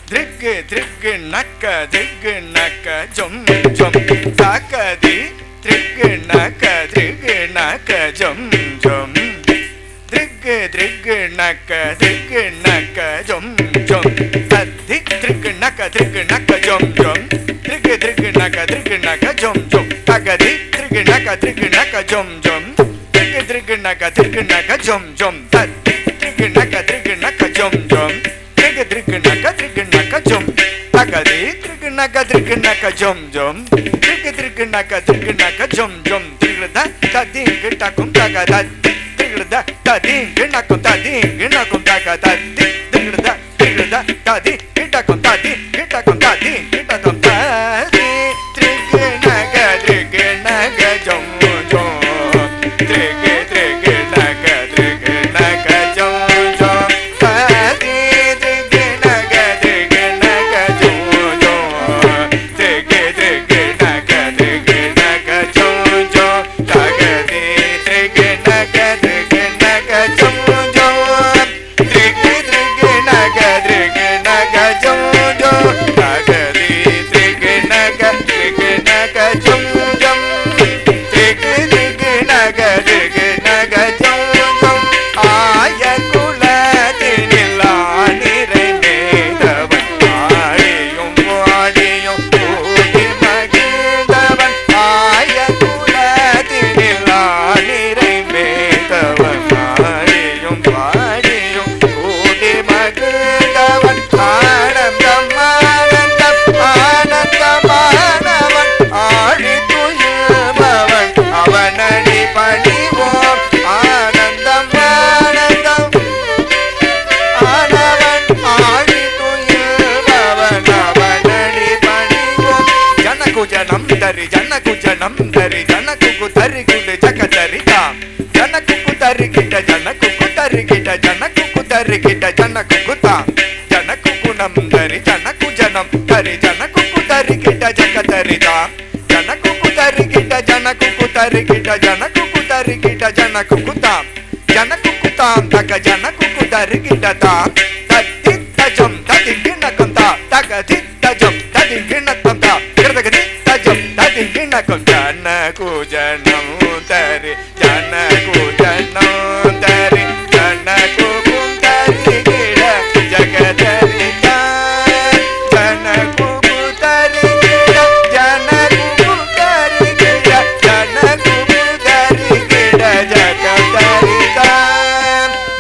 திக்கு திக்கு நக்க திக்கு நக்க ஜொம் ஜொம் தக்கதி திக்கு நக்க திக்கு நக்க ஜொம் ஜொம் திக்கு திக்கு நக்க திக்கு நக்க ஜொம் ஜொம் தத்தி திக்கு நக்க ஜொம் ஜொம் திக்கு திக்கு நக்க ஜொம் ஜொம் தக்கதி திக்கு நக்க ஜொம் ஜொம் திக்கு திக்கு நக்க ஜொம் ஜொம் தத்தி திக்கு நக்க ஜொம் ஜொம் திக்கு திக்கு நக்க ஜொம் தக்கதி திக்கு நக்க ஜொம் ஜொம் திக்கு திக்கு நக்க ஜொம் ஜொம் திகிருத ததிங்கு டக்கும் தக தத்தி திகிருத ததிங்கு நக்கும் ததிங்கு நக்கும் தக தத்தி திகிருத திகிருத ததி கிட்டக்கும் ததி கிட்டக்கும் ததி கிட்டக்கும் ததி திக்கு நக ஜொம் ஜொம் திக்கு திக்கு நக ஜொம் ஜொம் ததி திக்கு நக ஜொம் ஜொம் திக்கு திக்கு நக ஜொம் ஜொம் தகதி திக்கு நக ஜொம் ஜொம் திக்கு திக்கு நக ஜொம் ஜொம் தகதி திக்கு நக ஜொம் ஜொம் திக்கு திக்கு நக ஜொம் ஜொம் ஆய குலத்தினில் ஆனிரை மேதவன் ஆடியும் பாடியும் கூடி மகிழ்ந்தவன் ஆய குலத்தினில் ஆனிரை மேதவன் ஆடியும் பாடியும் கூடி மகிழ்ந்தவன் ஆனந்தம் ஆனந்தம் ஆனந்தமானவன் ஆடி துயில்பவன் அவனடி பணிவோம் ஆனந்தம் ஆனந்தம் ஆனவன் ஆடி துயில்பவன் அவனடி பணிவோம் ஜனகு ஜனம் தரி ஜனகு தரி குண்டு ஜக தரிதா ஜனகு தரி கிட்ட ஜனகு தரி கிட்ட ஜனகு தரி கிட்ட ஜனகு குதா ஜனகு குணம் தரி ஜனகு ஜனம் தரி ஜனகு தரி கிட்ட ஜக தரிதா ஜனகு தரி கிட்ட ஜனகு தரி கிட்ட ஜனகு தரி கிட்ட ஜனகு குதா ஜனகு குதாம் தக ஜனகு தரி கிட்ட தா தத்தி தஜம் ததி கிணக்கம் தா தகதி தஜம் ததி கிணக்கம் தா கிருதகதி தஜம் ததி கிணக்கம் ஜனகு ஜனம் தரி ஜனகு ஜனம் தரி ஜனகு தரி கிட ஜகதரிதா ஜனகு தரி கிட ஜனகு தரி கிட ஜனகு தரி கிட ஜகதரிதா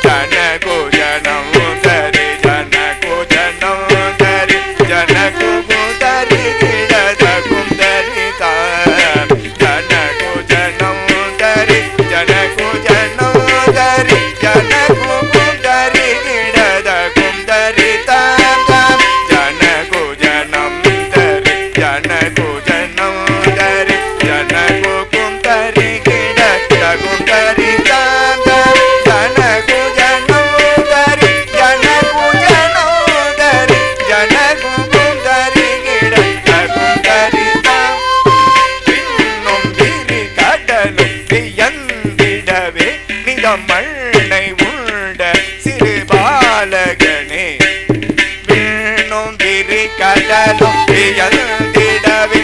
ஜனகு ஜனம் தரி ஜனகு ஜனம் தரி ஜனகு தரி கிட ஜகுந்தரிதா ஜனகு ஜனம் தரி ஜனகு ஜனம் தரி ஜனகு தரி கிட ஜகுந்தரிதா ஜனகு ஜனம் தரி ஜனகு ஜனம் தரி ஜனகு தரி கிட ஜகுந்தரிதா ஜனகு ஜனம் தரி ஜனகு ஜனம் தரி ஜனகு தரி கிட ஜகுந்தரிதா பின்னும் விரி கடலும் வியந்திடவே நிதமண்ணை உண்ட சிறு பாலகனே விண்ணும் விரி கடலும் வியந்திடவே